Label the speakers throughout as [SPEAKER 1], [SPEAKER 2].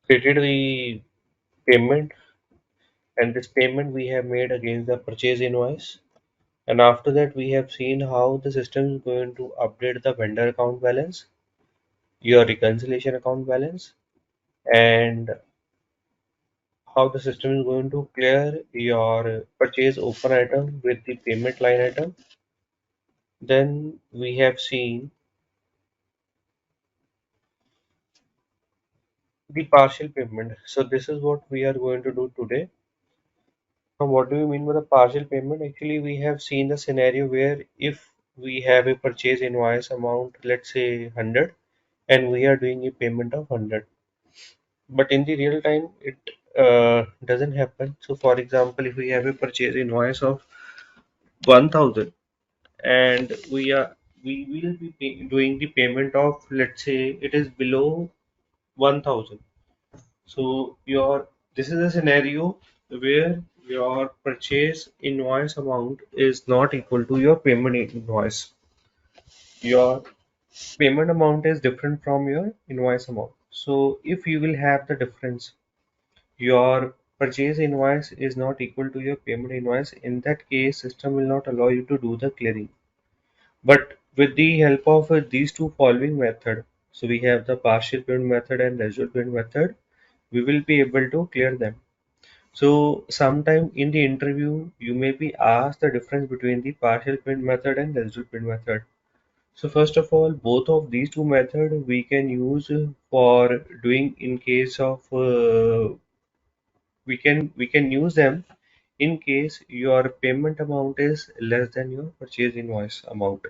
[SPEAKER 1] created the payment, and this payment we have made against the purchase invoice. And after that, we have seen how the system is going to update the vendor account balance, your reconciliation account balance, and how the system is going to clear your purchase open item with the payment line item. Then we have seen the partial payment. So this is what we are going to do today. Now, what do you mean by the partial payment? Actually, we have seen the scenario where if we have a purchase invoice amount, let's say 100, and we are doing a payment of 100. But in the real time, it doesn't happen. So, for example, if we have a purchase invoice of 1000 and we will be doing the payment of, let's say it is below 1000. So your this is a scenario where your purchase invoice amount is not equal to your payment invoice. Your payment amount is different from your invoice amount. So if you will have the difference, your purchase invoice is not equal to your payment invoice, in that case system will not allow you to do the clearing. But with the help of these two following method, so we have the partial payment method and residual payment method, we will be able to clear them. So sometime in the interview, you may be asked the difference between the partial payment method and residual payment method. So first of all, both of these two methods we can use for doing in case of we can use them in case your payment amount is less than your purchase invoice amount.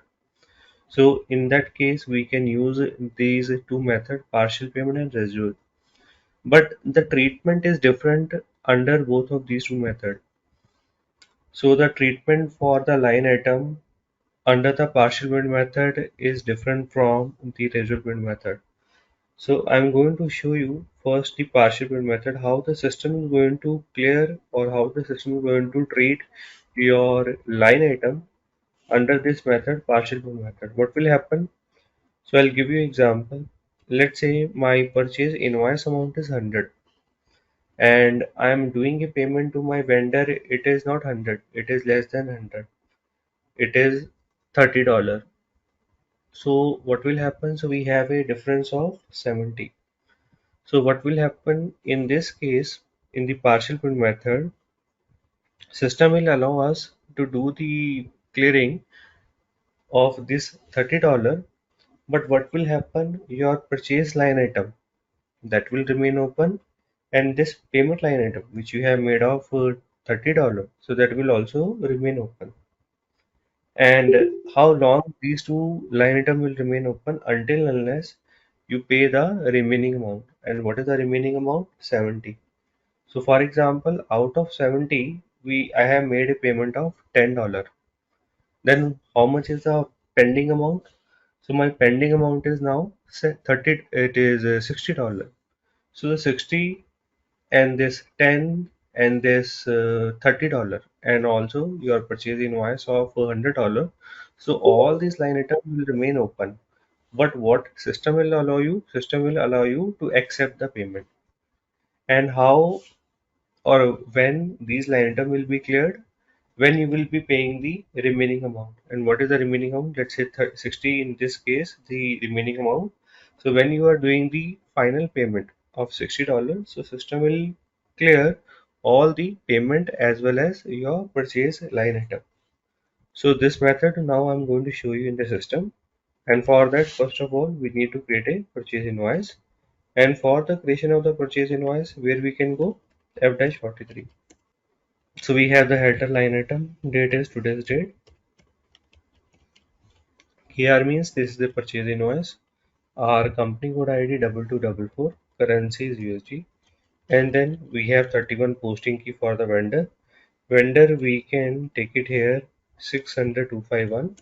[SPEAKER 1] So in that case, we can use these two methods, partial payment and residual. But the treatment is different under both of these two methods. So the treatment for the line item under the partial payment method is different from the residual payment method. So I'm going to show you first the partial payment method, how the system is going to clear or how the system is going to treat your line item under this method, partial payment method. What will happen? So I'll give you example. Let's say my purchase invoice amount is 100 and I'm doing a payment to my vendor. It is not 100, it is less than 100. It is $30. So what will happen? So we have a difference of 70. So what will happen in this case, in the partial payment method, system will allow us to do the clearing of this $30. But what will happen? Your purchase line item that will remain open, and this payment line item which you have made of $30, so that will also remain open. And how long these two line item will remain open? Until unless you pay the remaining amount. And what is the remaining amount? 70. So for example, out of 70, I have made a payment of $10. Then how much is the pending amount? So my pending amount is now 30, it is $60. So the 60 and this 10 and this $30 and also your purchase invoice of $100. So all these line items will remain open. But what system will allow you? System will allow you to accept the payment. And how or when these line item will be cleared? When you will be paying the remaining amount. And what is the remaining amount? Let's say 60 in this case, the remaining amount. So when you are doing the final payment of $60, so system will clear all the payment as well as your purchase line item. So this method now I'm going to show you in the system. And for that, first of all, we need to create a purchase invoice. And for the creation of the purchase invoice, where we can go, F-43. So we have the header line item, date is today's date. Here means this is the purchase invoice. Our company code ID 2244, currency is USD, and then we have 31 posting key for the vendor. Vendor we can take it here 600,251.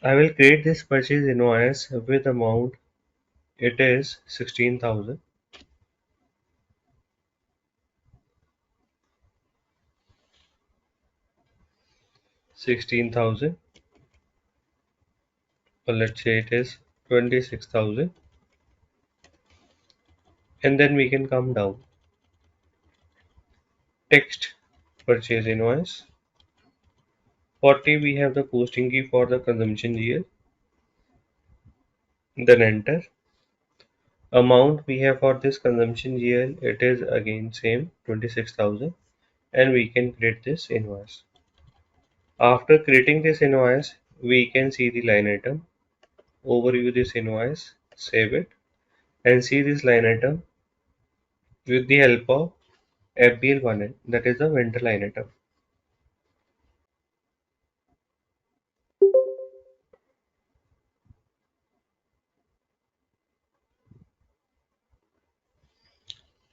[SPEAKER 1] I will create this purchase invoice with amount, it is 16,000. 16,000. or let's say it is 26,000, and then we can come down text purchase invoice. 40 we have the posting key for the consumption GL, then enter. Amount we have for this consumption GL, it is again same 26,000, and we can create this invoice. After creating this invoice, we can see the line item, overview this invoice, save it, and see this line item with the help of FBL1N, that is the vendor line item.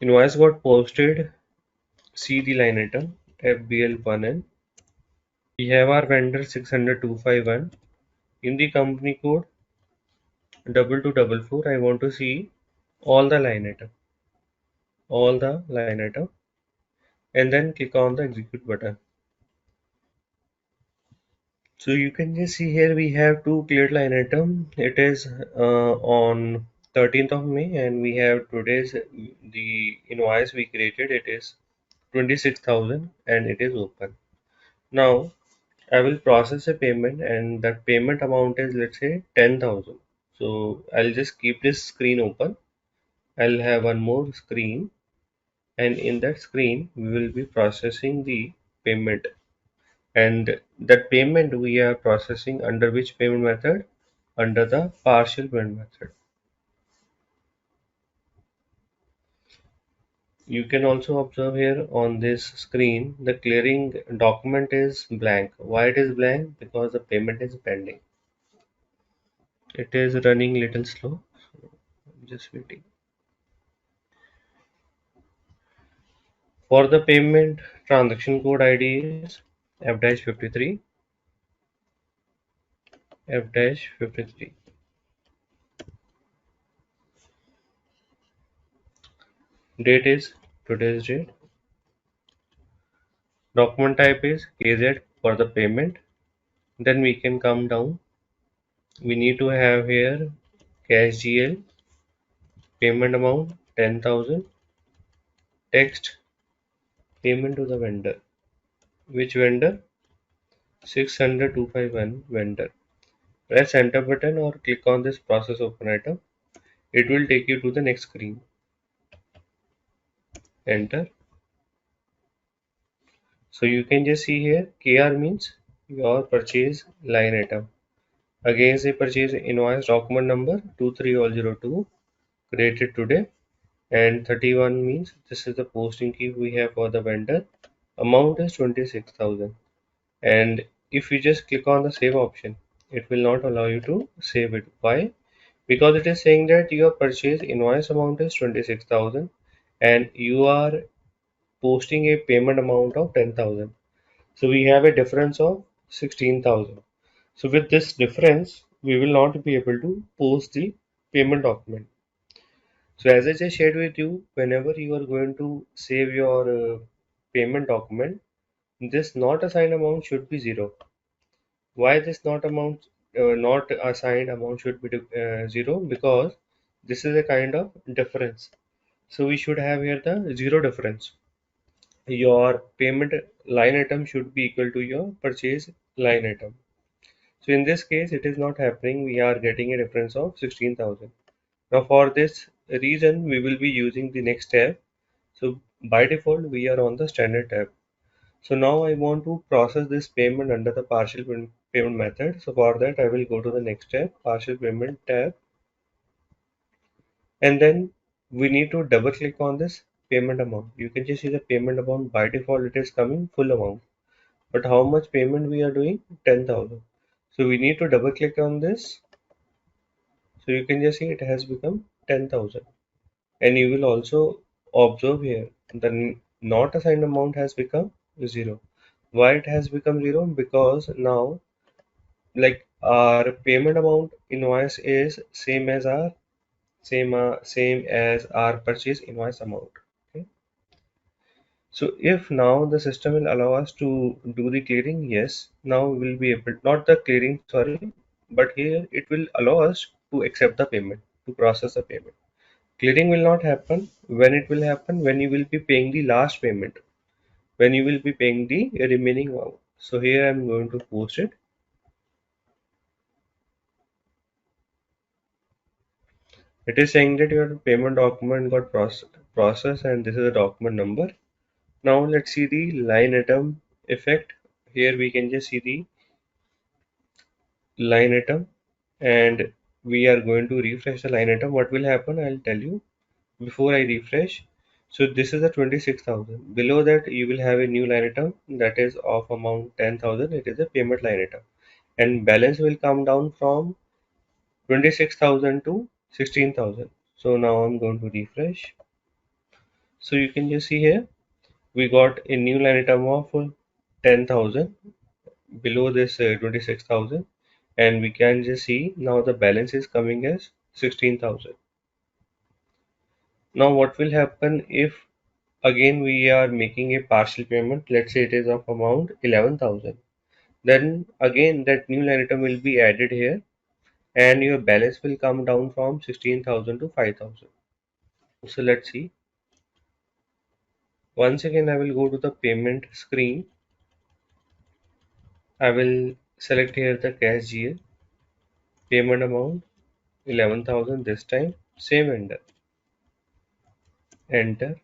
[SPEAKER 1] Invoice got posted, see the line item FBL1N. We have our vendor 60251. In the company code 2244, I want to see all the line item, and then click on the execute button. So you can just see here we have two cleared line item. It is on 13th of May, and we have today's the invoice we created. It is 26,000 and it is open. Now I will process a payment, and that payment amount is, let's say, 10,000. So I'll just keep this screen open. I'll have one more screen, and in that screen we will be processing the payment. And that payment we are processing under which payment method? Under the partial payment method. You can also observe here on this screen the clearing document is blank. Why it is blank? Because the payment is pending. It is running little slow. So just waiting. For the payment, transaction code ID is F-53, F-53. Date is today's date. Document type is KZ for the payment. Then we can come down. We need to have here cash GL, payment amount 10,000, text payment to the vendor. Which vendor? 60251 vendor. Press enter button or click on this process open item. It will take you to the next screen. Enter. So you can just see here KR means your purchase line item. Against the purchase invoice document number 23002 created today, and 31 means this is the posting key we have for the vendor. Amount is 26,000, and if you just click on the save option, it will not allow you to save it. Why? Because it is saying that your purchase invoice amount is 26,000 and you are posting a payment amount of 10,000. So we have a difference of 16,000. So with this difference, we will not be able to post the payment document. So as I just shared with you, whenever you are going to save your payment document, this not assigned amount should be zero. Why this not assigned amount should be zero? Because this is a kind of difference. So we should have here the zero difference. Your payment line item should be equal to your purchase line item. So in this case, it is not happening. We are getting a difference of 16,000. Now for this reason, we will be using the next tab. So by default, we are on the standard tab. So now I want to process this payment under the partial payment method. So for that, I will go to the next tab, partial payment tab, and then we need to double click on this payment amount. You can just see the payment amount. By default, it is coming full amount. But how much payment we are doing? 10,000. So we need to double click on this. So you can just see it has become 10,000. And you will also observe here the not assigned amount has become 0. Why it has become 0? Because now, like, our payment amount invoice is same as our purchase invoice amount. Okay. So if now the system will allow us to do the clearing, yes, now we will be able, not the clearing, sorry, but here it will allow us to accept the payment, to process the payment. Clearing will not happen. When it will happen? When you will be paying the last payment, when you will be paying the remaining amount. So here I'm going to post it. It is saying that your payment document got processed and this is the document number. Now let's see the line item effect. Here we can just see the line item, and we are going to refresh the line item. What will happen? I'll tell you before I refresh. So this is the 26,000. Below that you will have a new line item that is of amount 10,000. It is a payment line item, and balance will come down from 26,000 to 16,000. So now I'm going to refresh. So you can just see here we got a new line item of 10,000 below this 26,000, and we can just see now the balance is coming as 16,000. Now what will happen if again we are making a partial payment? Let's say it is of amount 11,000. Then again that new line item will be added here, and your balance will come down from 16,000 to 5,000. So let's see. Once again I will go to the payment screen. I will select here the cash GL, payment amount 11,000 this time, same vendor, enter.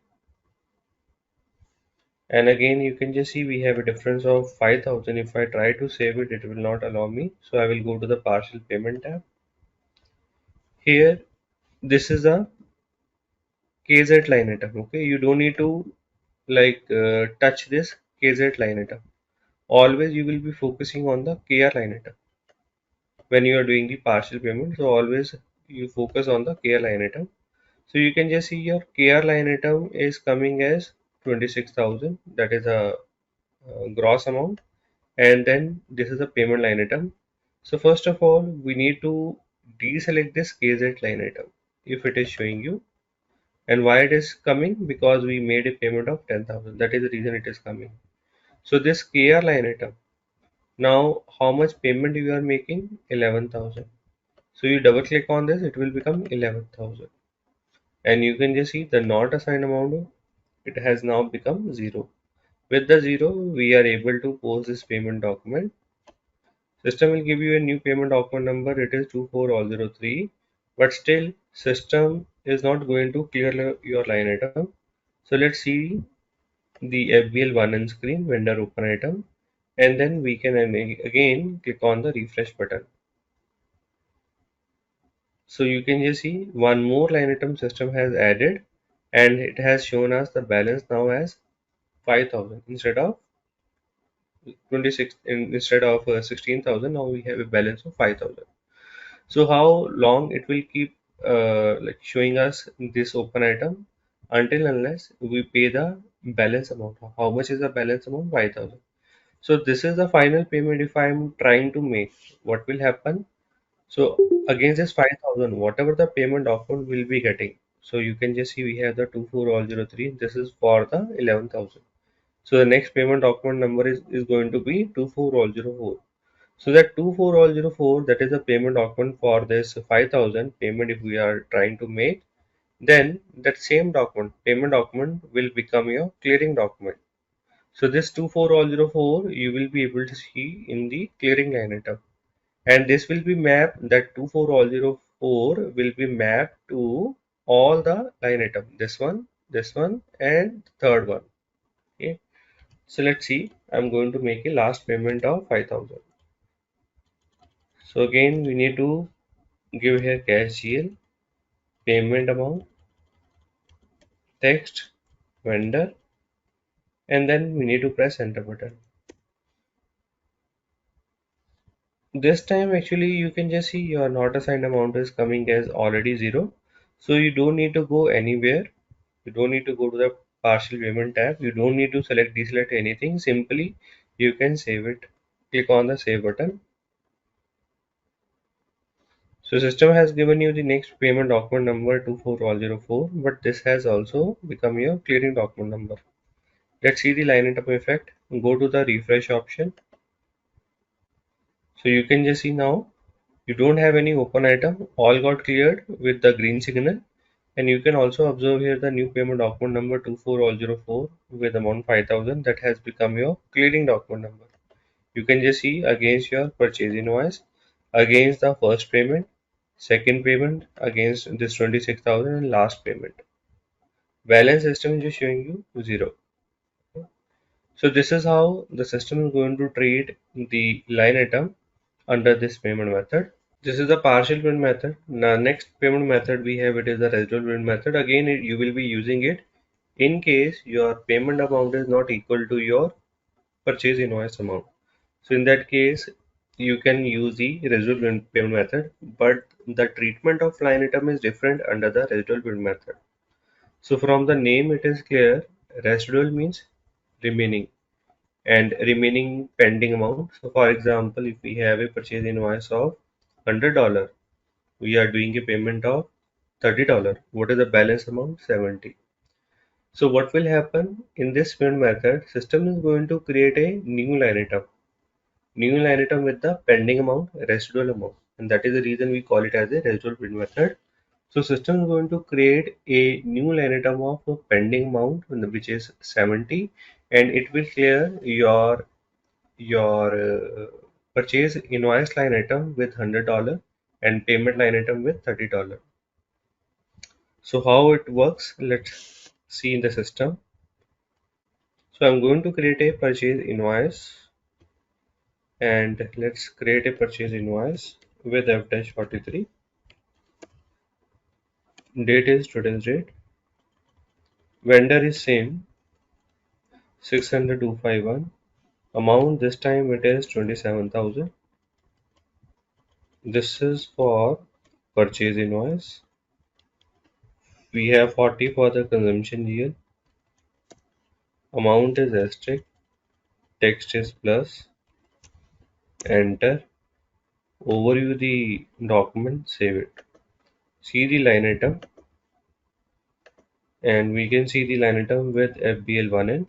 [SPEAKER 1] And again you can just see we have a difference of 5,000. If I try to save it, it will not allow me. So I will go to the partial payment tab. Here, this is a KZ line item. Okay, you don't need to touch this KZ line item. Always you will be focusing on the KR line item when you are doing the partial payment. So always you focus on the KR line item. So you can just see your KR line item is coming as 26,000. That is a gross amount, and then this is a payment line item. So first of all we need to deselect this KZ line item if it is showing you. And why it is coming? Because we made a payment of 10,000. That is the reason it is coming. So this KR line item, now how much payment you are making? 11,000. So you double click on this, it will become 11,000, and you can just see the not assigned amount, it has now become 0. With the 0 we are able to post this payment document. System will give you a new payment document number, it is 24003, but still system is not going to clear your line item. So let's see the FBL1 on screen, vendor open item, and then we can again click on the refresh button. So you can just see one more line item system has added, and it has shown us the balance now as 5,000 instead of 26, instead of 16,000. Now we have a balance of 5,000. So how long it will keep showing us this open item? Until unless we pay the balance amount. How much is the balance amount? 5,000. So this is the final payment if I am trying to make. What will happen? So against this 5,000, whatever the payment document will be getting. So you can just see we have the 24003. This is for the 11,000. So the next payment document number is going to be 24004. So that 24004, that is a payment document for this 5,000 payment if we are trying to make. Then that same document, payment document, will become your clearing document. So this 24004 you will be able to see in the clearing line item, and this will be mapped, that 24004 will be mapped to all the line item, this one and third one. Okay, so let's see, I'm going to make a last payment of 5,000. So again we need to give here cash GL, payment amount, text, vendor, and then we need to press enter button. This time actually you can just see your not assigned amount is coming as already 0. So you don't need to go anywhere. You don't need to go to the partial payment tab. You don't need to deselect anything. Simply you can save it. Click on the save button. So system has given you the next payment document number 24004, but this has also become your clearing document number. Let's see the line item effect. Go to the refresh option. So you can just see now You don't have any open item, all got cleared with the green signal. And you can also observe here the new payment document number 24004 with amount 5000 that has become your clearing document number. You can just see against your purchase invoice, against the first payment, second payment, against this 26,000 and last payment. Balance system is just showing you 0. So this is how the system is going to treat the line item under this payment method. This is the partial payment method. Now next payment method we have, it is the residual payment method. Again you will be using it in case your payment amount is not equal to your purchase invoice amount. So in that case you can use the residual payment method, but the treatment of line item is different under the residual payment method. So from the name it is clear, residual means remaining and remaining pending amount. So for example, if we have a purchase invoice of $100, we are doing a payment of $30. What is the balance amount? 70. So what will happen in this payment method? System is going to create a new line item with the pending amount, residual amount, and that is the reason we call it as a residual payment method. So system is going to create a new line item of a pending amount which is 70, and it will clear your purchase invoice line item with $100 and payment line item with $30. So how it works, let's see in the system. So I'm going to create a purchase invoice, and let's create a purchase invoice with F-43. Date is today's date. Vendor is same, 600,251. Amount this time it is 27,000. This is for purchase invoice. We have 40 for the consumption GL. Amount is asterisk. Text is plus. Enter. Overview the document. Save it. See the line item, and we can see the line item with FBL1N.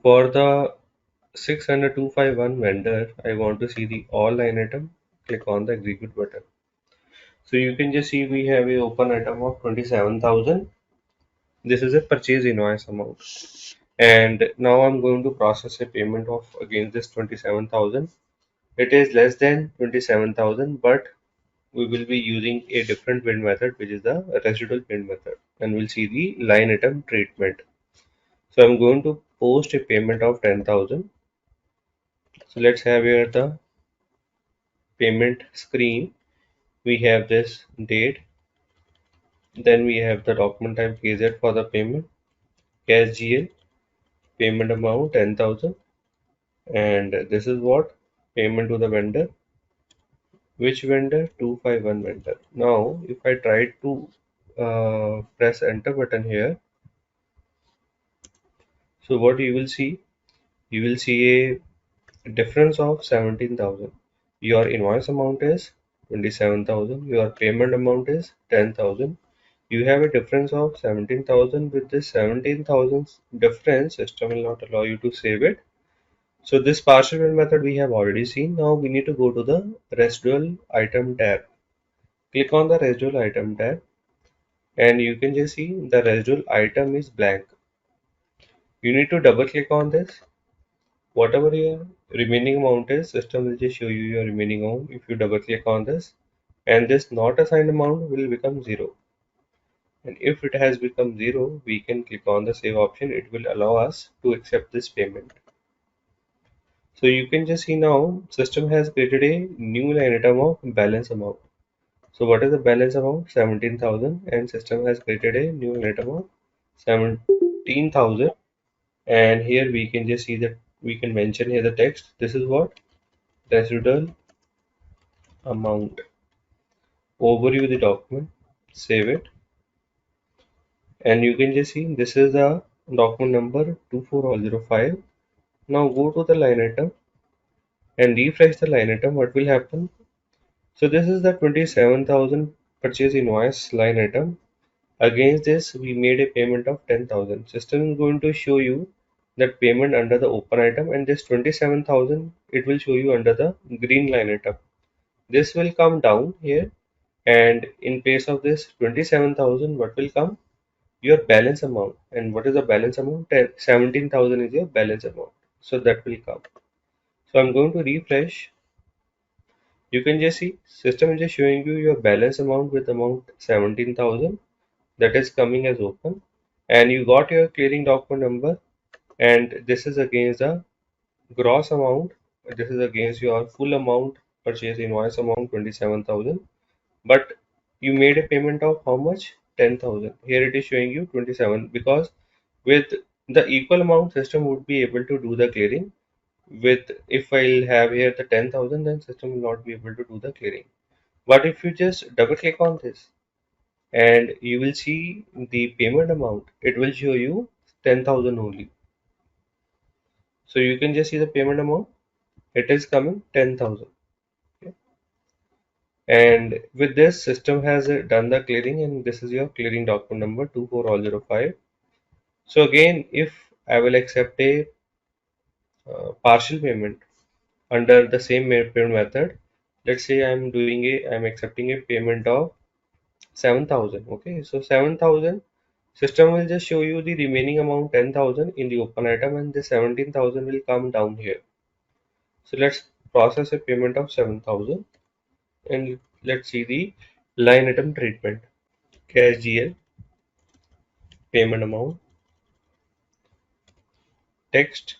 [SPEAKER 1] For the 600,251 vendor, I want to see the all line item. Click on the execute button. So you can just see we have a open item of 27,000. This is a purchase invoice amount. And now I'm going to process a payment of against this 27,000. It is less than 27,000, but we will be using a different payment method, which is the residual payment method, and we'll see the line item treatment. So I'm going to post a payment of 10,000. So let's have here the payment screen. We have this date, then we have the document type KZ for the payment, cash GL, payment amount 10,000, and this is what payment to the vendor. Which vendor? 251 vendor. Now if I try to press enter button here, so what you will see, you will see a difference of 17,000. Your invoice amount is 27,000, your payment amount is 10,000. You have a difference of 17,000. With this 17,000 difference, system will not allow you to save it. So this partial payment method we have already seen. Now we need to go to the residual item tab. Click on the residual item tab, and you can just see the residual item is blank. You need to double click on this. Whatever your remaining amount is, system will just show you your remaining amount if you double click on this, and this not assigned amount will become 0. And if it has become 0, we can click on the save option. It will allow us to accept this payment. So you can just see now system has created a new line item of balance amount. So what is the balance amount? 17,000, and system has created a new line item of 17,000. And here we can just see that we can mention here the text. This is what? Residual amount. Overview the document. Save it. And you can just see this is the document number 24005. Now go to the line item and refresh the line item. What will happen? So this is the 27,000 purchase invoice line item. Against this we made a payment of 10,000. System is going to show you that payment under the open item, and this 27,000 it will show you under the green line item. This will come down here, and in place of this 27,000, what will come? Your balance amount. And what is the balance amount? 17,000 is your balance amount. So that will come. So I'm going to refresh. You can just see system is just showing you your balance amount with amount 17,000, that is coming as open, and you got your clearing document number, and this is against the gross amount. This is against your full amount, purchase invoice amount 27,000, but you made a payment of how much? 10,000. Here it is showing you 27, because with the equal amount system would be able to do the clearing. With if I'll have here the 10,000, then system will not be able to do the clearing. But if you just double click on this and you will see the payment amount, it will show you 10,000 only. So you can just see the payment amount, it is coming 10,000. Okay. And with this, system has done the clearing, and this is your clearing document number 24005. So again, if I will accept a partial payment under the same payment method, let's say I'm accepting a payment of 7,000. Okay, so 7,000, system will just show you the remaining amount 10,000 in the open item, and the 17,000 will come down here. So let's process a payment of 7,000, and let's see the line item treatment. Cash GL, payment amount, text,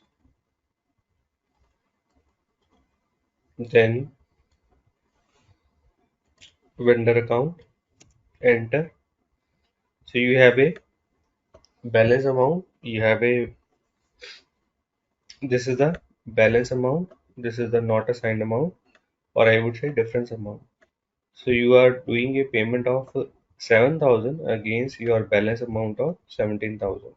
[SPEAKER 1] then vendor account, enter. So you have a balance amount, you have a, this is the balance amount, this is the not assigned amount, or I would say difference amount. So you are doing a payment of 7,000 against your balance amount of 17,000.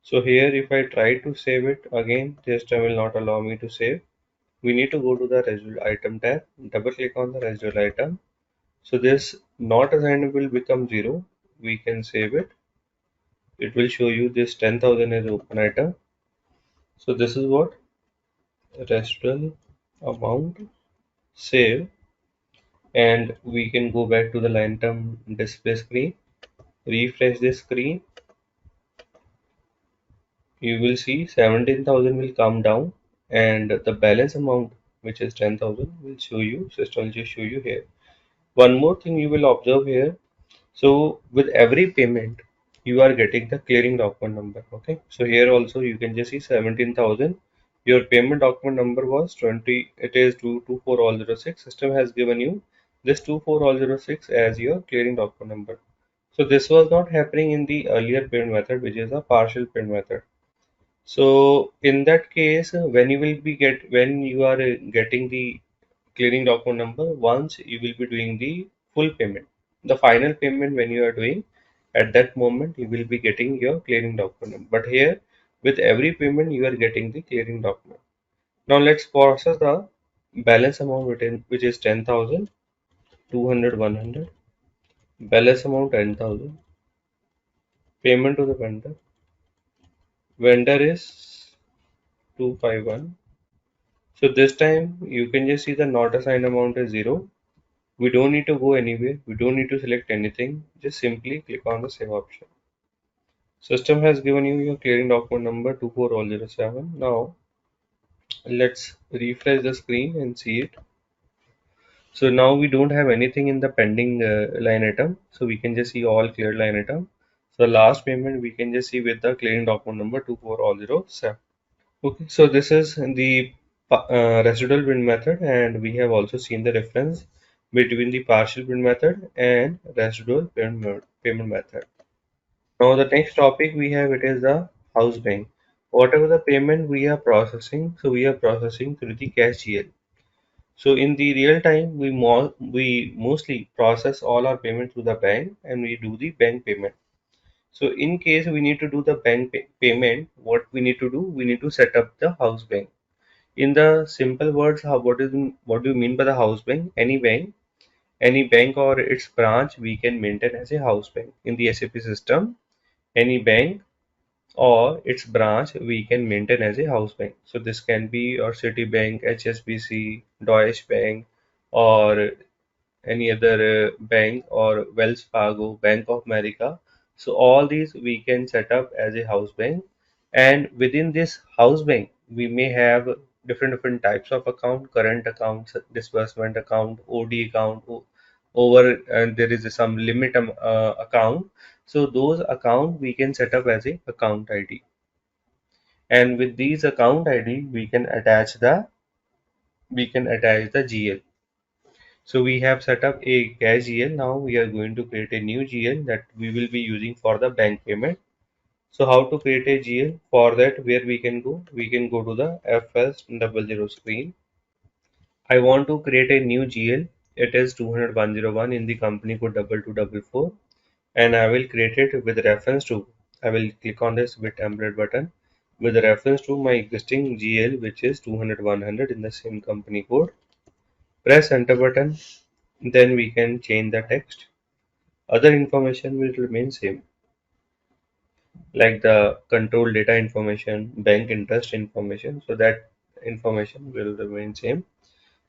[SPEAKER 1] So here if I try to save it again, system will not allow me to save. We need to go to the residual item tab, double click on the residual item. So this not assigned will become 0. We can save it. It will show you this 10,000 as open item. So this is what residual amount, save, and we can go back to the line item display screen, refresh this screen. You will see 17,000 will come down, and the balance amount, which is 10,000, will show you, system will just show you here. One more thing you will observe here. So with every payment, you are getting the clearing document number. Okay. So here also you can just see 17,000. Your payment document number was 20. It is 224,all06. System has given you this 224,all06 as your clearing document number. So this was not happening in the earlier payment method, which is a partial payment method. So in that case, when you are getting the clearing document number, once you will be doing the full payment, the final payment when you are doing, at that moment you will be getting your clearing document number. But here, with every payment, you are getting the clearing document. Now let's process the balance amount which is 10,000, 200, 100. Balance amount 10,000. Payment to the vendor. Vendor is 251. So this time you can just see the not assigned amount is 0. We don't need to go anywhere. We don't need to select anything. Just simply click on the save option. System has given you your clearing document number 24007. Now let's refresh the screen and see it. So now we don't have anything in the pending line item. So we can just see all cleared line item. So the last payment we can just see with the clearing document number 24007. Okay, so this is the residual print method, and we have also seen the difference between the partial print method and residual payment method. Now the next topic we have, it is the house bank. Whatever the payment we are processing, so we are processing through the cash GL. So in the real time, we mostly process all our payment through the bank, and we do the bank payment. So in case we need to do the bank payment, what we need to do? We need to set up the house bank. In the simple words, what do you mean by the house bank? Any bank or its branch we can maintain as a house bank in the SAP system. Any bank or its branch we can maintain as a house bank. So this can be your Citibank, HSBC, Deutsche Bank, or any other bank, or Wells Fargo, Bank of America. So all these we can set up as a house bank, and within this house bank we may have different types of account: current accounts, disbursement account, OD account, over and there is some limit account. So those account we can set up as a account ID, and with these account ID we can attach the GL. So we have set up a cash GL. Now we are going to create a new GL that we will be using for the bank payment. So how to create a GL? For that, where we can go? We can go to the FS00 screen. I want to create a new GL. It is 200,101 in the company code 2244, and I will create it with reference to. I will click on this with template button with reference to my existing GL, which is 200,100 in the same company code. Press enter button. Then we can change the text. Other information will remain same, like the control data information, bank interest information. So that information will remain same.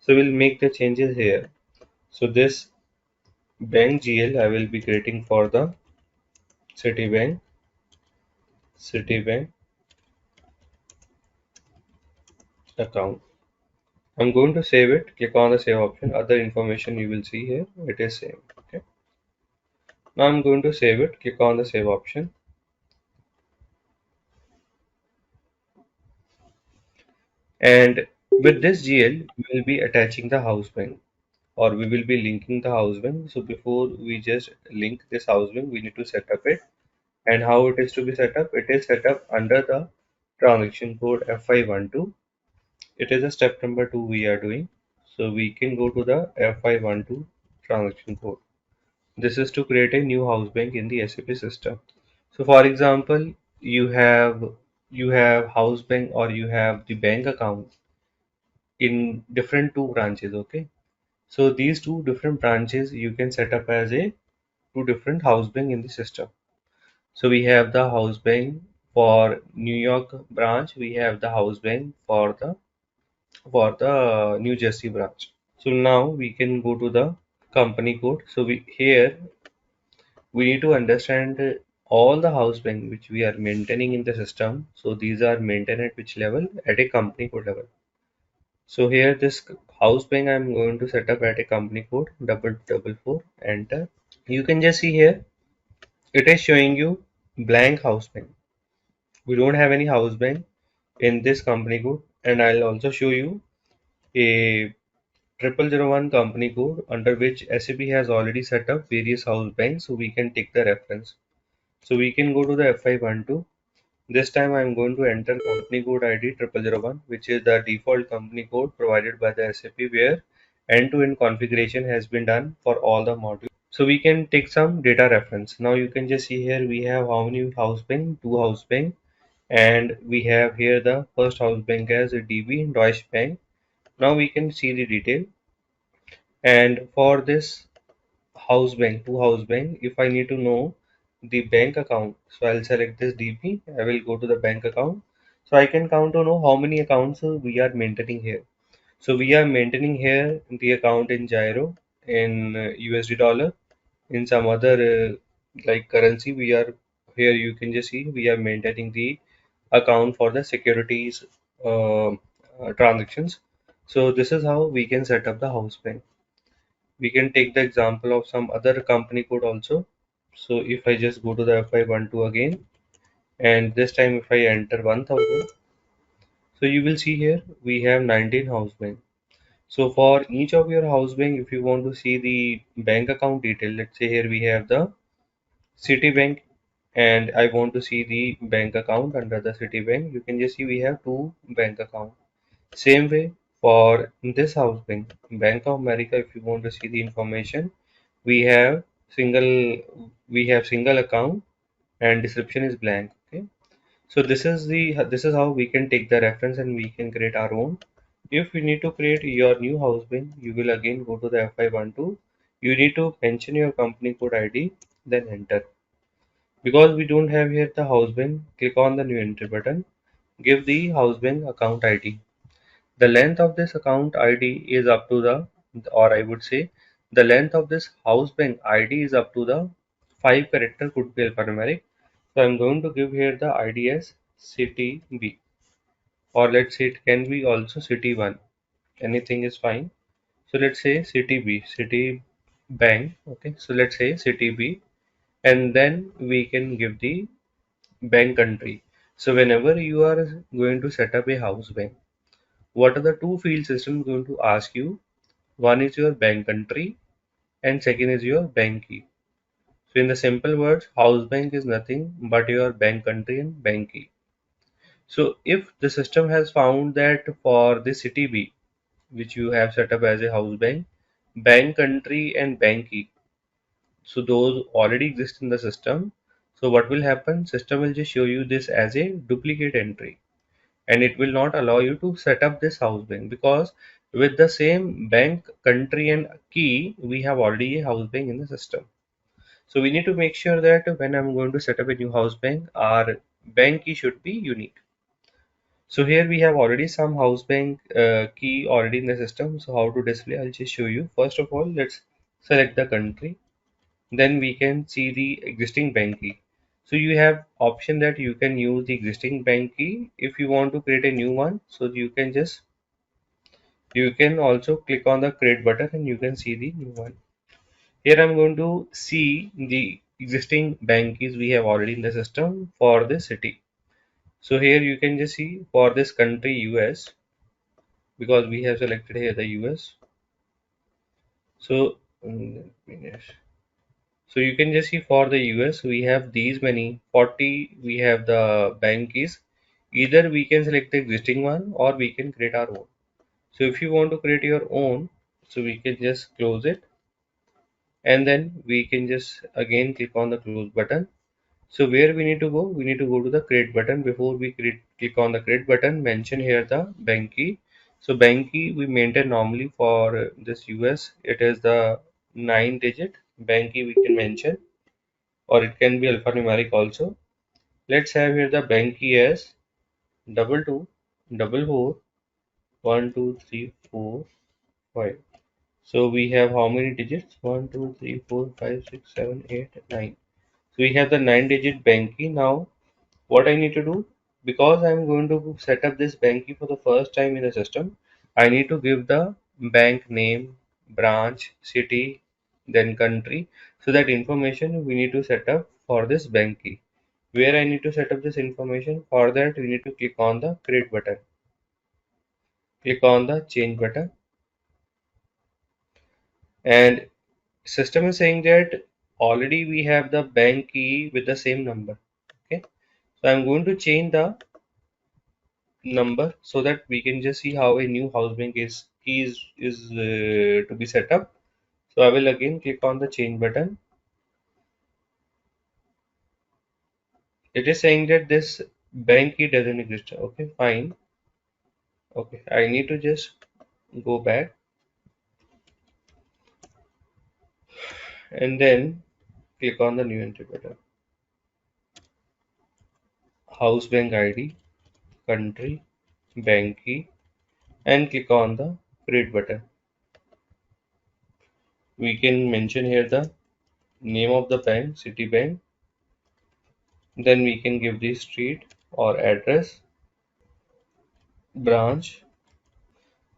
[SPEAKER 1] So we'll make the changes here. So this bank GL I will be creating for the Citibank, Citibank account. I'm going to save it. Click on the save option. Other information you will see here. It is same. Okay. Now I'm going to save it. Click on the save option. And with this GL, we will be attaching the house bank, or we will be linking the house bank. So before we just link this house bank, we need to set up it. And how it is to be set up? It is set up under the transaction code F512. It is a step number 2 we are doing. So we can go to the F512 transaction code. This is to create a new house bank in the SAP system. So for example, you have house bank, or you have the bank account in different two branches. Okay. So these two different branches you can set up as a two different house bank in the system. So we have the house bank for New York branch, we have the house bank for the New Jersey branch. So now we can go to the company code. So we need to understand all the house bank which we are maintaining in the system. So these are maintained at which level? At a company code level. So here this house bank I'm going to set up at a company code 4444, enter. You can just see here it is showing you blank house bank. We don't have any house bank in this company code, and I'll also show you a 0001 company code under which SAP has already set up various house banks, so we can take the reference. So we can go to the F512. This time I'm going to enter company code ID 0001, which is the default company code provided by the SAP, where end-to-end configuration has been done for all the modules. So we can take some data reference. Now you can just see here we have how many house bank, two house bank, and we have here the first house bank as a DB Deutsche Bank. Now we can see the detail, and for this house bank, two house bank, if I need to know the bank account, so I'll select this DB. I will go to the bank account, so I can count to know how many accounts we are maintaining here. So we are maintaining here the account in gyro, in USD dollar, in some other like currency. We are here, you can just see we are maintaining the account for the securities transactions. So this is how we can set up the house bank. We can take the example of some other company code also. So if I just go to the F512 again, and this time if I enter 1000, so you will see here we have 19 house bank. So for each of your house bank, if you want to see the bank account detail, let's say here we have the Citibank, and I want to see the bank account under the Citibank. You can just see we have two bank account. Same way for this house bank, Bank of America. If you want to see the information, we have single account, and description is blank. Okay, so this is how we can take the reference and we can create our own. If you need to create your new house bank, you will again go to the F512. You need to mention your company code ID, then enter. Because we don't have here the house bank, click on the new entry button. Give the house bank account ID. The length of this account ID is up to the, or I would say, the length of this house bank ID is up to the 5 character, could be alphanumeric. So I'm going to give here the ID as city B, or let's say it can be also city 1. Anything is fine. So let's say city B, city bank. Okay, so let's say city B, and then we can give the bank country. So whenever you are going to set up a house bank, what are the two field systems going to ask you? One is your bank country and second is your bank key. So in the simple words, house bank is nothing but your bank country and bank key. So if the system has found that for the city B, which you have set up as a house bank, bank country and bank key, so those already exist in the system. So what will happen? System will just show you this as a duplicate entry, and it will not allow you to set up this house bank, because with the same bank country and key we have already a house bank in the system. So we need to make sure that when I'm going to set up a new house bank, our bank key should be unique. So here we have already some house bank key already in the system. So how to display, I'll just show you. First of all, let's select the country, then we can see the existing bank key. So you have option that you can use the existing bank key. If you want to create a new one, so you can also click on the create button and you can see the new one. Here I'm going to see the existing bank keys we have already in the system for this city. So here you can just see for this country US, because we have selected here the US. So so you can just see for the US we have these many 40, we have the bank keys. Either we can select the existing one or we can create our own. So if you want to create your own, so we can just close it, and then we can just again click on the close button. So where we need to go? We need to go to the create button. Before we click on the create button, mention here the bank key. So bank key we maintain normally for this US. It is the 9-digit bank key we can mention, or it can be alphanumeric also. Let's have here the bank key as 2244123455. So we have how many digits? 1 2 3 4 5 6 7 8 9. So we have the 9-digit bank key. Now what I need to do, because I'm going to set up this bank key for the first time in the system, I need to give the bank name, branch, city, then country. So that information we need to set up for this bank key. Where I need to set up this information, for that we need to click on the create button, click on the change button, and system is saying that already we have the bank key with the same number. Okay, so I'm going to change the number so that we can just see how a new house bank is to be set up. So I will again click on the change button. It is saying that this bank key doesn't exist. Okay, fine. Okay, I need to just go back and then click on the new entry button, house bank ID, country, bank key, and click on the create button. We can mention here the name of the bank, Citibank. Then we can give the street or address, branch,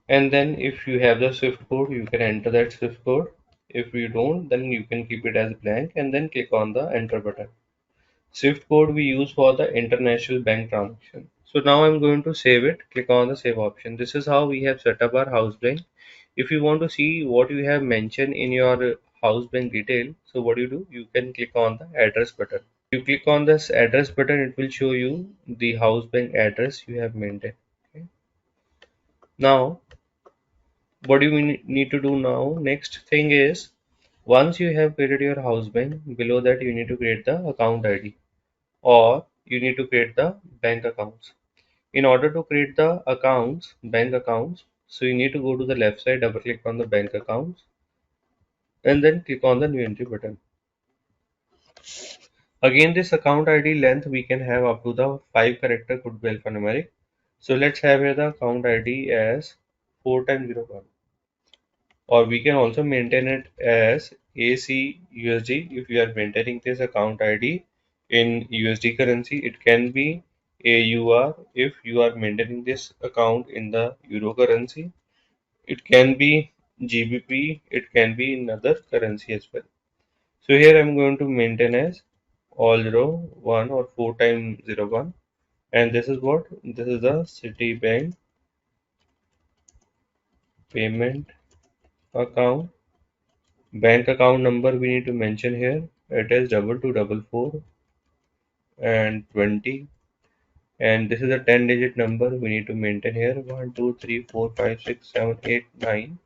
[SPEAKER 1] and then if you have the Swift code, you can enter that Swift code. If you don't, then you can keep it as blank and then click on the enter button. Swift code we use for the international bank transaction. So now I'm going to save it. Click on the save option. This is how we have set up our house bank. If you want to see what you have mentioned in your house bank detail, so what you do, you can click on the address button. You click on this address button, it will show you the house bank address you have maintained. Okay. Now what do we need to do now? Next thing is, once you have created your house bank, below that you need to create the account ID, or you need to create the bank accounts. In order to create the accounts, bank accounts, so you need to go to the left side, double click on the bank accounts, and then click on the new entry button. Again, this account ID length we can have up to the 5 character could be alphanumeric. So let's have here the account ID as 4 times 01, or we can also maintain it as ACUSD. If you are maintaining this account ID in USD currency, it can be AUR. If you are maintaining this account in the euro currency, it can be GBP, it can be in other currency as well. So here I'm going to maintain as all 01 or 4 times 01, and this is what? This is the Citibank payment account. Bank account number we need to mention here. It is 2244 and 20, and this is a 10-digit number we need to maintain here. 1 2 3 4 5 6 7 8 9.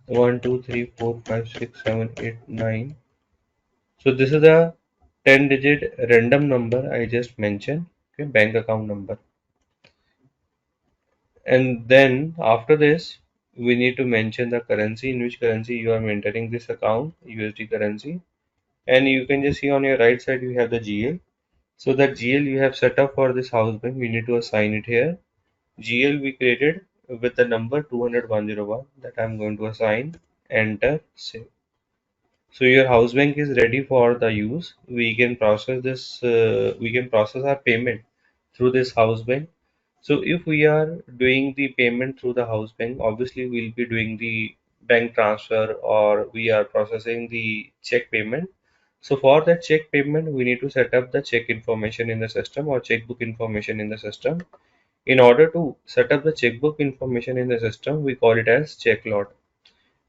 [SPEAKER 1] 1 2 3 4 5 6 7 8 9. So this is a 10-digit random number I just mentioned. Okay, bank account number. And then after this, we need to mention the currency, in which currency you are maintaining this account, USD currency. And you can just see on your right side you have the GL. So that GL you have set up for this house bank, we need to assign it here. GL we created with the number 200,101 that I'm going to assign. Enter, save. So your house bank is ready for the use. We can process this. We can process our payment through this house bank. So if we are doing the payment through the house bank, obviously we'll be doing the bank transfer, or we are processing the check payment. So for that check payment, we need to set up the check information in the system or checkbook information in the system. In order to set up the checkbook information in the system, we call it as check lot,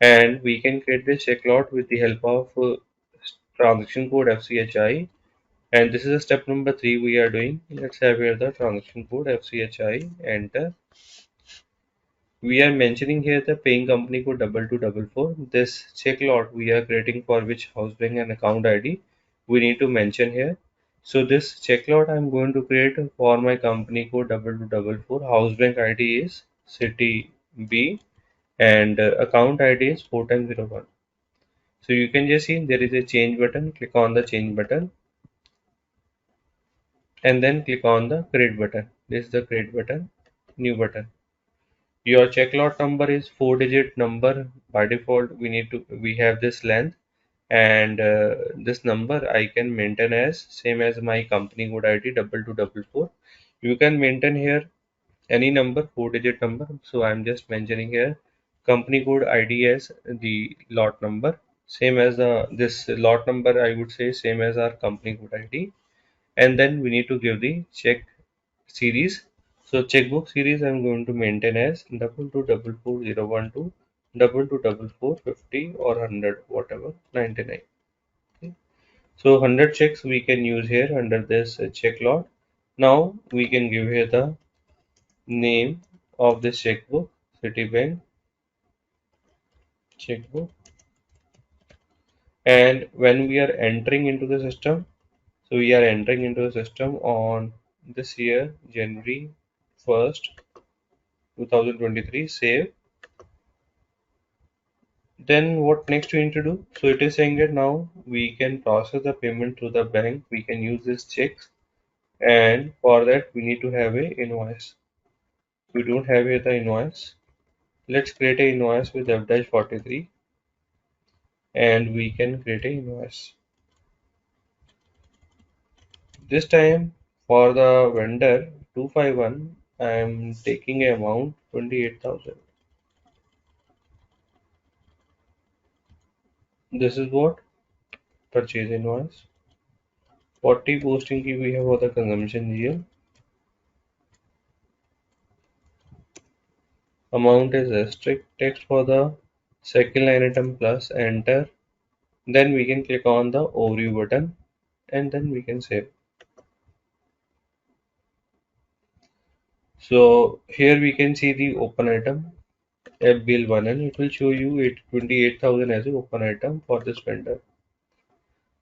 [SPEAKER 1] and we can create this check lot with the help of transaction code FCHI. And this is a step number 3 we are doing. Let's have here the transaction code FCHI, enter. We are mentioning here the paying company code 2244. This check lot we are creating for which house bank and account ID we need to mention here. So this check lot I'm going to create for my company code 2244. House bank ID is City B, and account ID is 4 times 01. So you can just see there is a change button. Click on the change button and then click on the create button. This is the create button, new button. Your check lot number is 4-digit number. By default, we have this length, and this number I can maintain as same as my company code ID 2244. You can maintain here any number, 4-digit number. So I'm just mentioning here company code ID as the lot number, same as this lot number. I would say same as our company code ID, and then we need to give the check series. So checkbook series I'm going to maintain as 2244012 2244450 or 100, whatever, 99. Okay. So 100 checks we can use here under this check lot. Now we can give here the name of this checkbook, Citibank checkbook, and when we are entering into the system, so we are entering into the system on this year, January 1st 2023, save. Then what next we need to do? So it is saying that now we can process the payment through the bank. We can use this checks, and for that we need to have a invoice. We don't have here the invoice. Let's create a invoice with F-43, and we can create a invoice. This time for the vendor 251, I am taking a amount 28,000. This is what purchase invoice. 40 posting key we have for the consumption GL. Amount is asterisk. Text for the second line item plus enter. Then we can click on the overview button and then we can save. So here we can see the open item FBL1, and it will show you 28,000 as an open item for this vendor.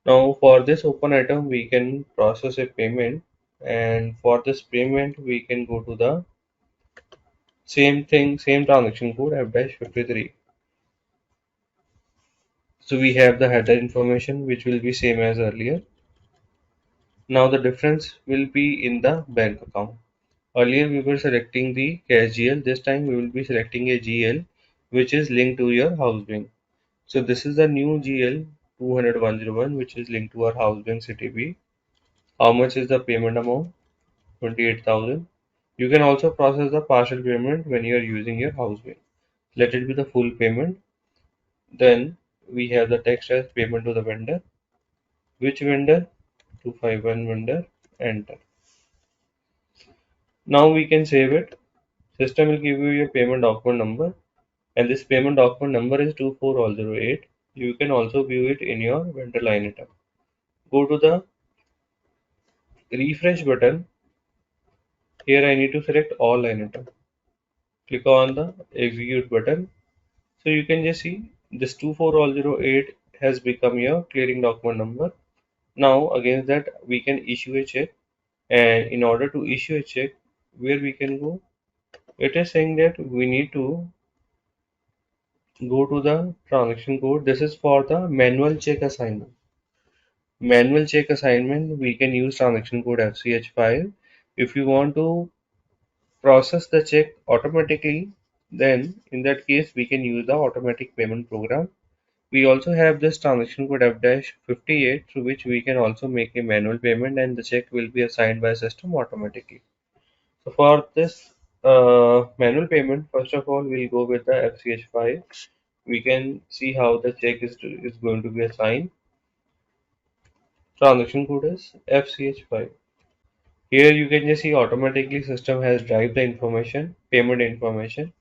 [SPEAKER 1] Now for this open item we can process a payment, and for this payment we can go to the same thing, same transaction code F-53. So we have the header information which will be same as earlier. Now the difference will be in the bank account. Earlier we were selecting the cash GL. This time we will be selecting a GL which is linked to your house bank. So this is the new GL 200,101 which is linked to our house bank CTB. How much is the payment amount? 28,000. You can also process the partial payment when you are using your house bank. Let it be the full payment. Then we have the text as payment to the vendor. Which vendor? 251 vendor. Enter. Now we can save it. System will give you your payment document number, and this payment document number is 24008. You can also view it in your vendor line item. Go to the refresh button. Here I need to select all line item. Click on the execute button. So you can just see this 24008 has become your clearing document number. Now against that we can issue a check, and in order to issue a check, where we can go, it is saying that we need to go to the transaction code. This is for the manual check assignment. Manual check assignment, we can use transaction code FCH5. If you want to process the check automatically, then in that case we can use the automatic payment program. We also have this transaction code F-58 through which we can also make a manual payment and the check will be assigned by system automatically. So for this manual payment, first of all we'll go with the FCH5. We can see how the check is going to be assigned. Transaction code is FCH5. Here you can just see automatically system has derived the information, payment information.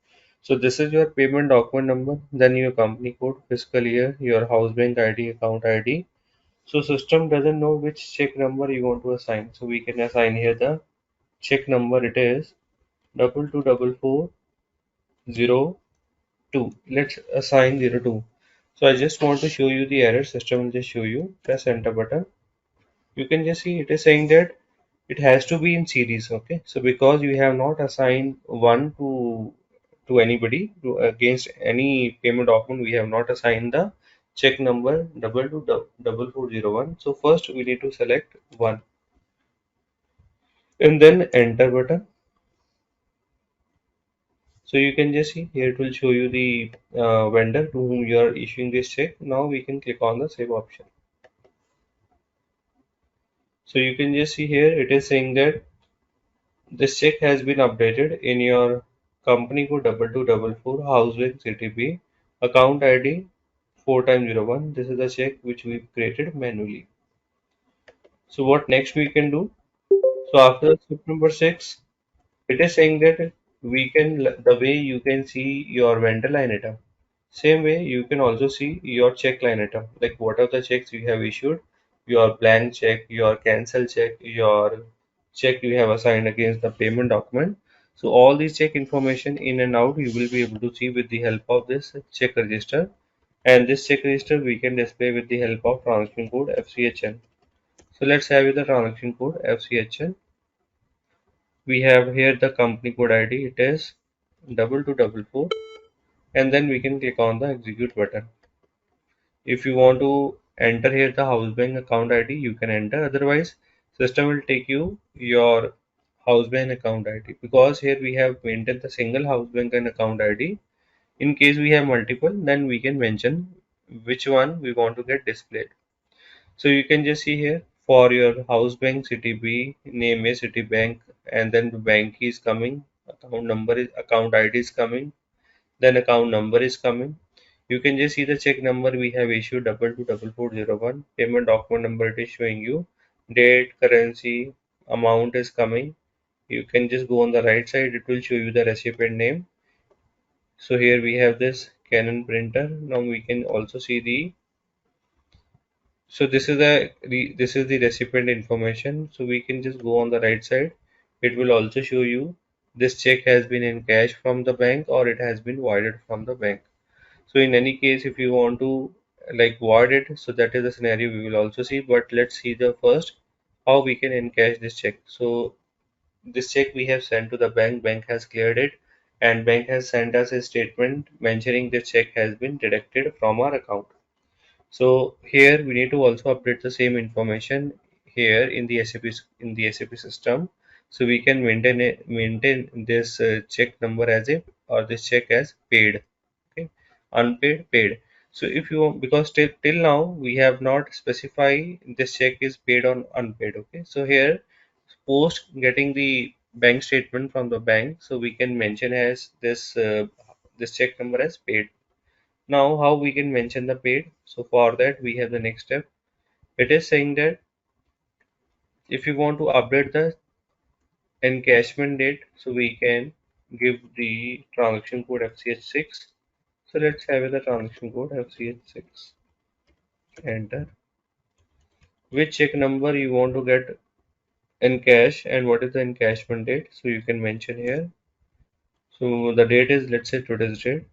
[SPEAKER 1] So this is your payment document number, then your company code, fiscal year, your house bank ID, account ID. So system doesn't know which check number you want to assign. So we can assign here the check number. It is 224402. Let's assign 02. So I just want to show you the error. System will just show you. Press enter button. You can just see it is saying that it has to be in series. Okay, so because you have not assigned one to anybody against any payment document, we have not assigned the check number 224401. So first we need to select one and then enter button. So you can just see here it will show you the vendor to whom you are issuing this check. Now we can click on the save option. So you can just see here it is saying that this check has been updated in your company code 2244 house bank CTP account ID 4 times 01. This is the check which we created manually. So what next we can do? So after step number 6, it is saying that we can the way you can see your vendor line item. Same way you can also see your check line item, like what are the checks you have issued, your blank check, your cancel check, your check you have assigned against the payment document. So all these check information in and out you will be able to see with the help of this check register, and this check register we can display with the help of transaction code FCHN. So let's have the transaction code FCHN. We have here the company code ID, it is 2244, and then we can click on the execute button. If you want to enter here the house bank account ID, you can enter. Otherwise, system will take you your house bank account ID, because here we have maintained the single house bank and account ID. In case we have multiple, then we can mention which one we want to get displayed. So you can just see here for your house bank CTB, name is Citibank, and then the bank is coming, account number is account ID is coming, then account number is coming. You can just see the check number we have issued 224401. Payment document number it is showing you. Date, currency, amount is coming. You can just go on the right side. It will show you the recipient name. So here we have this Canon printer. Now we can also see the. So this is the recipient information. So we can just go on the right side. It will also show you this check has been in cash from the bank or it has been voided from the bank. So in any case, if you want to like void it, so that is the scenario we will also see. But let's see the first how we can encash this check. So this check we have sent to the bank. Bank has cleared it, and bank has sent us a statement mentioning the check has been deducted from our account. So here we need to also update the same information here in the SAP system, so we can maintain this check number as a, or this check as paid. Okay, unpaid, paid. So if you want, because till now we have not specified this check is paid on unpaid. Okay, so here post getting the bank statement from the bank, so we can mention as this check number as paid. Now, how we can mention the paid? So for that, we have the next step. It is saying that if you want to update the encashment date, so we can give the transaction code FCH6. So let's have the transaction code FCH6. Enter. Which check number you want to get encash and what is the encashment date? So you can mention here. So the date is, let's say, today's date,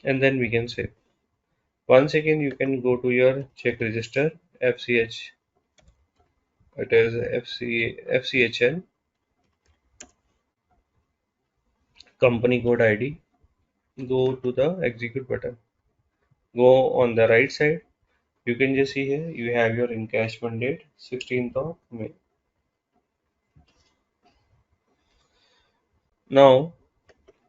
[SPEAKER 1] and then we can save. Once again, you can go to your check register FCH. It is FCHN, company code ID. Go to the execute button. Go on the right side. You can just see here you have your encashment date 16th of May. Now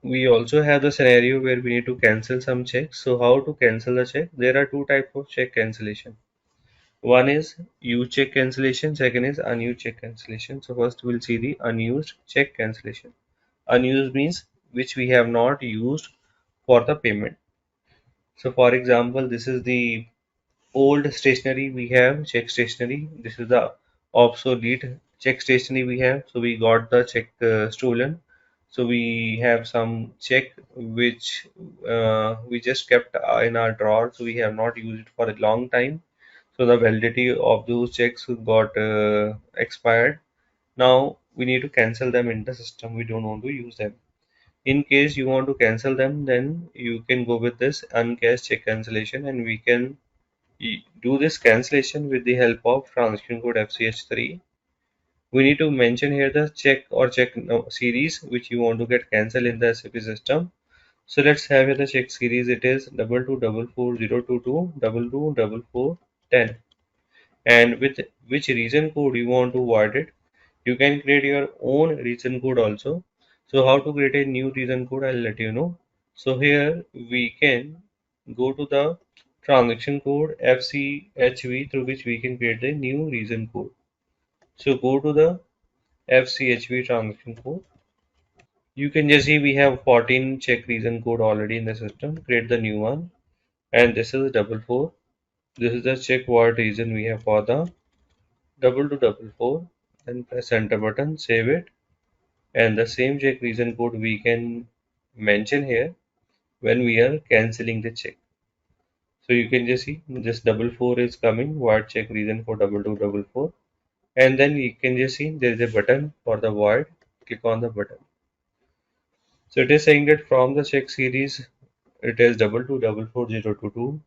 [SPEAKER 1] we also have the scenario where we need to cancel some checks. So how to cancel the check? There are two types of check cancellation. One is used check cancellation, second is unused check cancellation. So first we'll see the unused check cancellation. Unused means which we have not used for the payment. So for example, this is the old stationery we have, check stationery. This is the obsolete check stationery we have. So we got the check stolen. So we have some check which we just kept in our drawer. So we have not used it for a long time. So the validity of those checks got expired. Now we need to cancel them in the system. We don't want to use them. In case you want to cancel them, then you can go with this uncashed check cancellation, and we can do this cancellation with the help of transaction code FCH3. We need to mention here the check or check series which you want to get cancelled in the SAP system. So let's have here the check series. It is 22444022 224410. And with which reason code you want to void it, you can create your own reason code also. So how to create a new reason code, I'll let you know. So here we can go to the transaction code FCHV through which we can create the new reason code. So go to the FCHV transaction code. You can just see we have 14 check reason code already in the system. Create the new one, and this is 44. This is the check void reason we have for the 2244. Then press enter button, save it, and the same check reason code we can mention here when we are cancelling the check. So you can just see this 44 is coming, void check reason for 2244, and then you can just see there is a button for the void. Click on the button. So it is saying that from the check series it is 2244402210.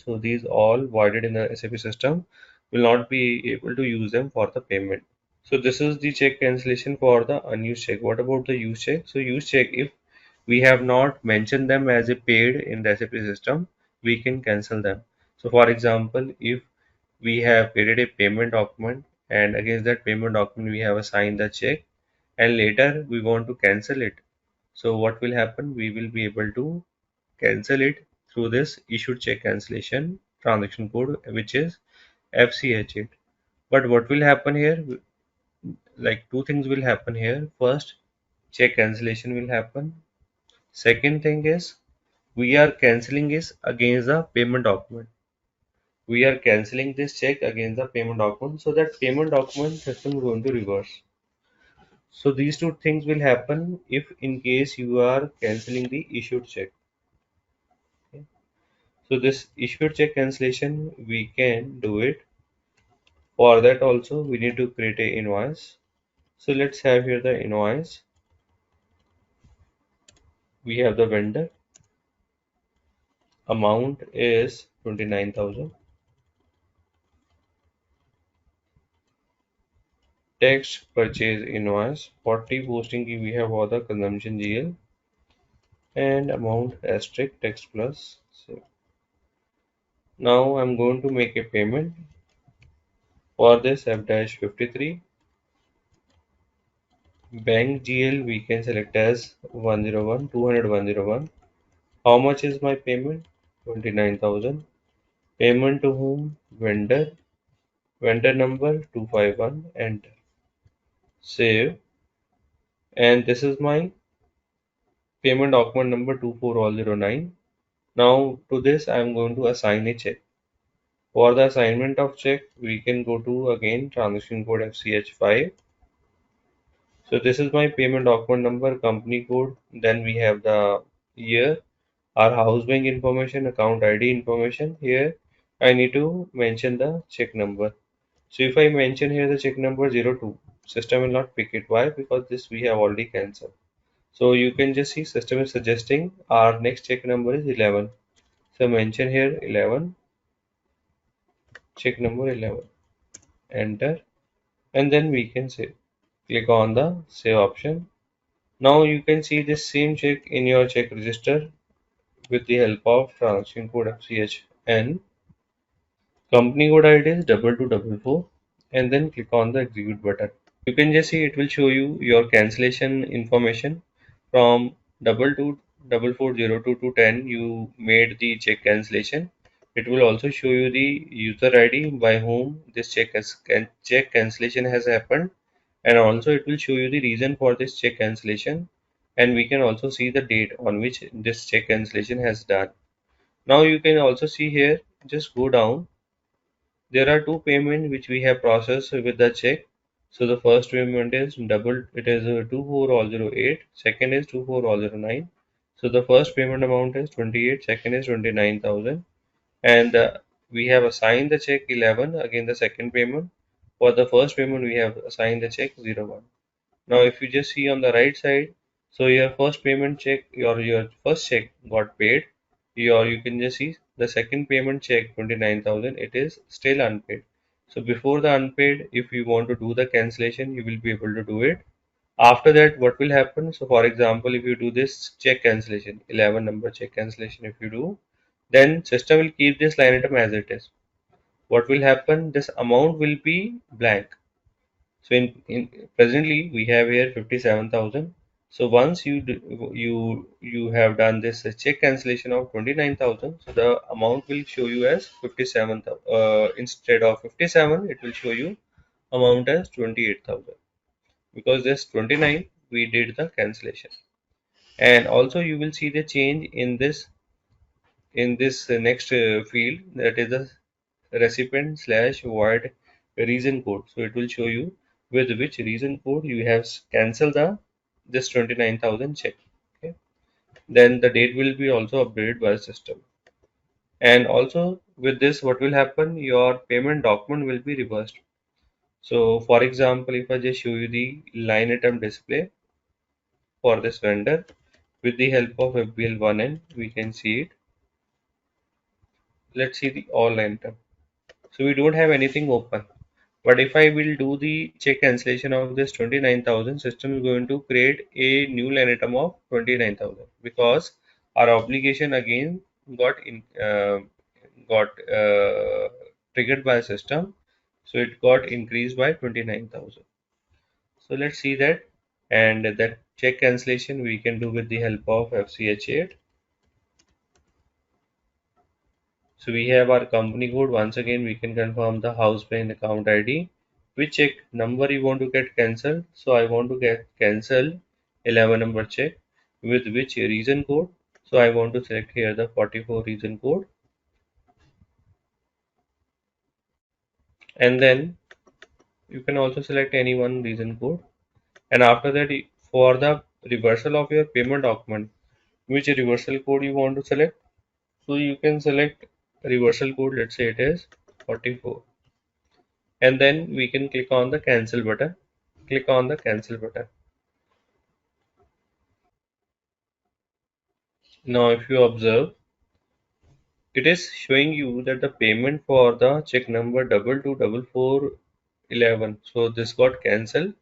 [SPEAKER 1] So these all voided in the SAP system, will not be able to use them for the payment. So this is the check cancellation for the unused check. What about the used check? So used check, if we have not mentioned them as a paid in the SAP system, we can cancel them. So for example, if we have created a payment document and against that payment document we have assigned the check, and later we want to cancel it. So what will happen? We will be able to cancel it through this issued check cancellation transaction code, which is FCH8. But what will happen here? Like two things will happen here. First, check cancellation will happen. Second thing is we are cancelling is against the payment document. We are cancelling this check against the payment document, so that payment document system is going to reverse. So these two things will happen if in case you are cancelling the issued check. Okay. So this issued check cancellation we can do it. For that also we need to create a invoice. So let's have here the invoice. We have the vendor. Amount is 29,000. Text purchase invoice 40 posting की we have all the consumption GL, and amount asterisk text plus save. Now I'm going to make a payment. For this F-53 bank GL we can select as 101 200 101. How much is my payment? 29,000. Payment to whom? Vendor. Vendor number 251. Enter. Save. And this is my payment document number 24009. Now to this I am going to assign a check. For the assignment of check, we can go to again transaction code FCH5. So this is my payment document number, company code. Then we have the year, our house bank information, account ID information. Here I need to mention the check number. So if I mention here the check number 02, system will not pick it. Why? Because this we have already cancelled. So you can just see system is suggesting our next check number is 11. So mention here 11, check number 11. Enter, and then we can save. Click on the save option. Now you can see this same check in your check register with the help of transaction code FCHN. Company code ID is 2244, and then click on the execute button. You can just see it will show you your cancellation information from 224402 to 10. You made the check cancellation. It will also show you the user ID by whom this check cancellation has happened, and also it will show you the reason for this check cancellation, and we can also see the date on which this check cancellation has done. Now you can also see here, just go down, there are two payments which we have processed with the check. So the first payment is it is 24008, second is 24009. So the first payment amount is 28, second is 29,000, and we have assigned the check 11, again the second payment. For the first payment we have assigned the check 01. Now if you just see on the right side, so your first payment check, your first check got paid. You can just see the second payment check 29,000, it is still unpaid. So before the unpaid, if you want to do the cancellation, you will be able to do it. After that, what will happen? So for example, if you do this check cancellation, 11 number check cancellation, if you do, then system will keep this line item as it is. What will happen? This amount will be blank. So in presently we have here 57,000. So once you have done this check cancellation of 29,000, so the amount will show you as 57,000. Instead of 57, it will show you amount as 28,000, because this 29 we did the cancellation. And also you will see the change in this next field, that is the recipient slash void reason code. So it will show you with which reason code you have cancelled the this 29,000 check. Okay. Then the date will be also updated by the system. And also with this, what will happen? Your payment document will be reversed. So for example, if I just show you the line item display for this vendor with the help of FBL1N, we can see it. Let's see the all line item. So we don't have anything open. But if I will do the check cancellation of this 29,000, system is going to create a new line item of 29,000, because our obligation again got triggered by system, so it got increased by 29,000. So let's see that, and that check cancellation we can do with the help of FCH8. So we have our company code. Once again, we can confirm the house bank account ID. Which check number you want to get cancelled? So I want to get cancel 11 number check with which reason code? So I want to select here the 44 reason code, and then you can also select any one reason code. And after that, for the reversal of your payment document, which reversal code you want to select? So you can select reversal code. Let's say it is 44. And then we can click on the cancel button. Click on the cancel button. Now if you observe, it is showing you that the payment for the check number 224411, so this got cancelled,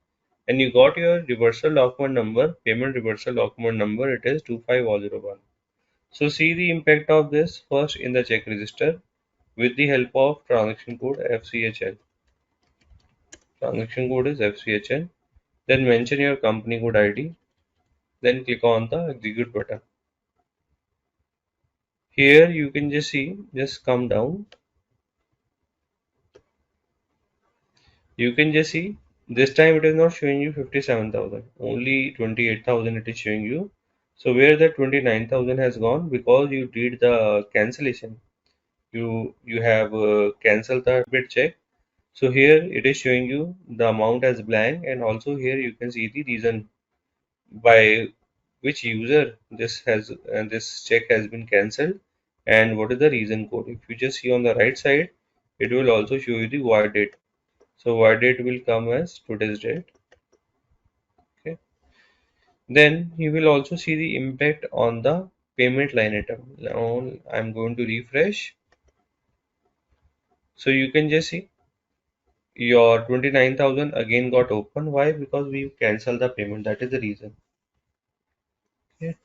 [SPEAKER 1] and you got your reversal document number, payment reversal document number, it is 25001. So see the impact of this first in the check register. with the help of transaction code FCHN. Transaction code is FCHN. Then mention your company code ID. Then click on the execute button. Here you can just see, just come down. You can just see this time it is not showing you 57,000, only 28,000 it is showing you. So where the 29,000 has gone, because you did the cancellation, you have cancelled the bid check. So here it is showing you the amount as blank, and also here you can see the reason by which user this check has been cancelled and what is the reason code. If you just see on the right side, it will also show you the void date. So void date will come as today's date. Okay. Then you will also see the impact on the payment line item. Now I'm going to refresh. So you can just see your 29,000 again got open. Why? Because we cancelled the payment. That is the reason. Okay.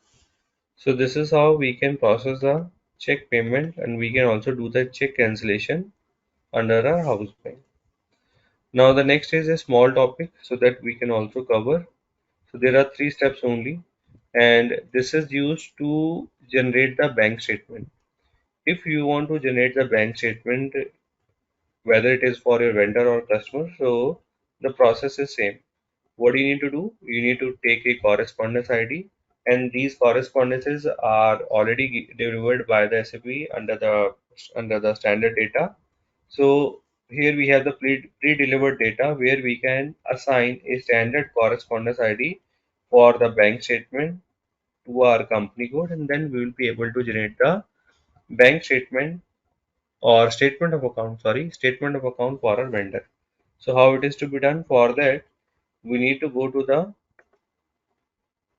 [SPEAKER 1] So this is how we can process the check payment, and we can also do the check cancellation under our house bank. Now the next is a small topic so that we can also cover. So there are three steps only, and this is used to generate the bank statement. If you want to generate the bank statement, whether it is for your vendor or customer, so the process is same. What do you need to do? You need to take a correspondence ID, and these correspondences are already delivered by the SAP under the standard data. So here we have the pre-delivered data where we can assign a standard correspondence ID for the bank statement to our company code, and then we will be able to generate the bank statement or statement of account for our vendor. So how it is to be done? For that, we need to go to the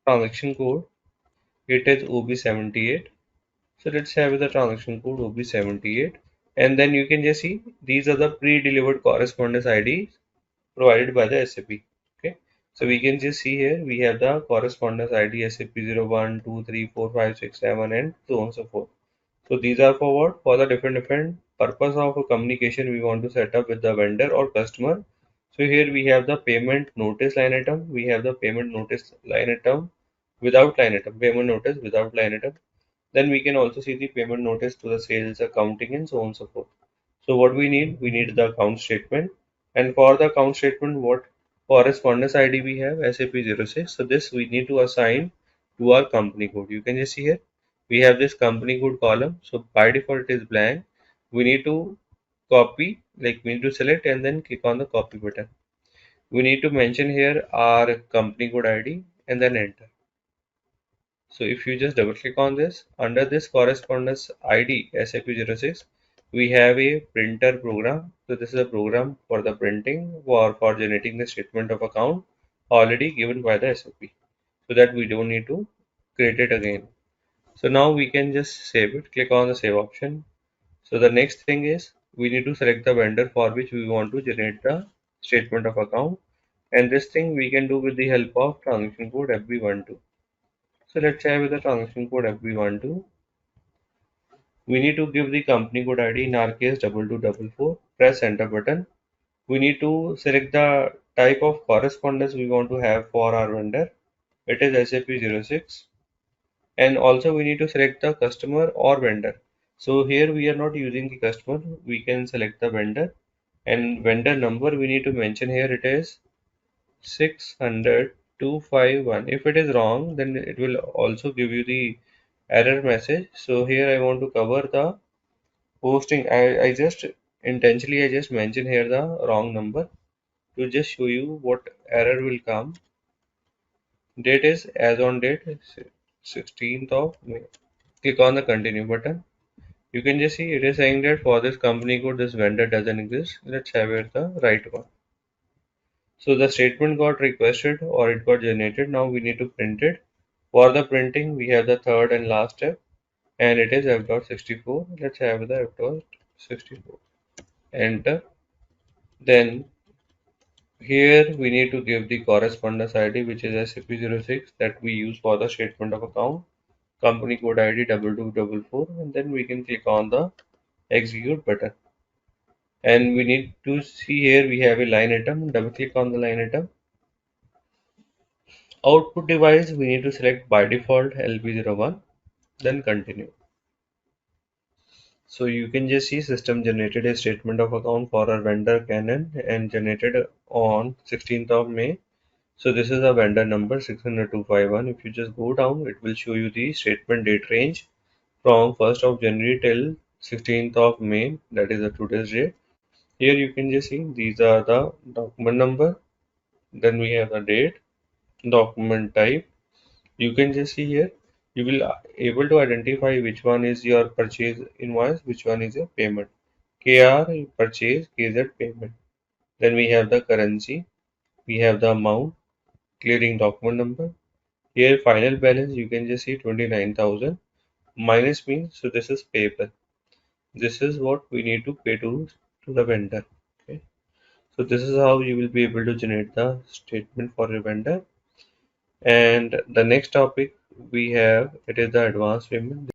[SPEAKER 1] transaction code. It is OB78. So let's have the transaction code OB78, and then you can just see these are the pre-delivered correspondence IDs provided by the SAP. Okay, so we can just see here we have the correspondence ID SAP 01, 2, 3, 4, 5, 6, 7, and so on and so forth. So these are for what? For the different purpose of a communication we want to set up with the vendor or customer. So here we have the payment notice line item. We have the payment notice line item without line item, payment notice without line item. Then we can also see the payment notice to the sales accounting and so on and so forth. So what we need? We need the account statement. And for the account statement, what correspondence ID we have? SAP 06. So this we need to assign to our company code. You can just see here. We have this company code column. So by default it is blank. We need to copy, like we need to select and then click on the copy button. We need to mention here our company code ID and then enter. So if you just double click on this, under this correspondence ID SAP 06, we have a printer program. So this is a program for the printing or for generating the statement of account already given by the SAP, so that we don't need to create it again. So now we can just save it. Click on the save option. So the next thing is we need to select the vendor for which we want to generate the statement of account, and this thing we can do with the help of transaction code FB12. So let's say with the transaction code FB12, we need to give the company code ID, in our case 2244, press enter button. We need to select the type of correspondence we want to have for our vendor. It is SAP 06, and also we need to select the customer or vendor. So here we are not using the customer, we can select the vendor, and vendor number we need to mention here, it is 600,251. If it is wrong, then it will also give you the error message. So here I want to cover the posting. I just intentionally I just mention here the wrong number to just show you what error will come. Date is as on date 16th of May. Click on the continue button. You can just see it is saying that for this company code this vendor doesn't exist. Let's have it the right one. So the statement got requested or it got generated. Now we need to print it. For the printing, we have the third and last step, and it is F.64. Let's have the F.64. Enter. Then here we need to give the correspondence ID, which is SAP 06 that we use for the statement of account. Company code ID 2244, and then we can click on the execute button. And we need to see here we have a line item. Double click on the line item. Output device we need to select by default LB01, then continue. So you can just see system generated a statement of account for our vendor Canon and generated on 16th of May. So this is a vendor number 600251. If you just go down, it will show you the statement date range from 1st of January till 16th of May, that is the today's date. Here you can just see these are the document number, then we have the date, document type. You can just see here you will able to identify which one is your purchase invoice, which one is your payment. KR purchase, KZ payment. Then we have the currency, we have the amount, clearing document number. Here final balance you can just see 29,000 minus means, so this is payable. This is what we need to pay to the vendor. Okay. So this is how you will be able to generate the statement for a vendor. And the next topic we have, it is the advance payment.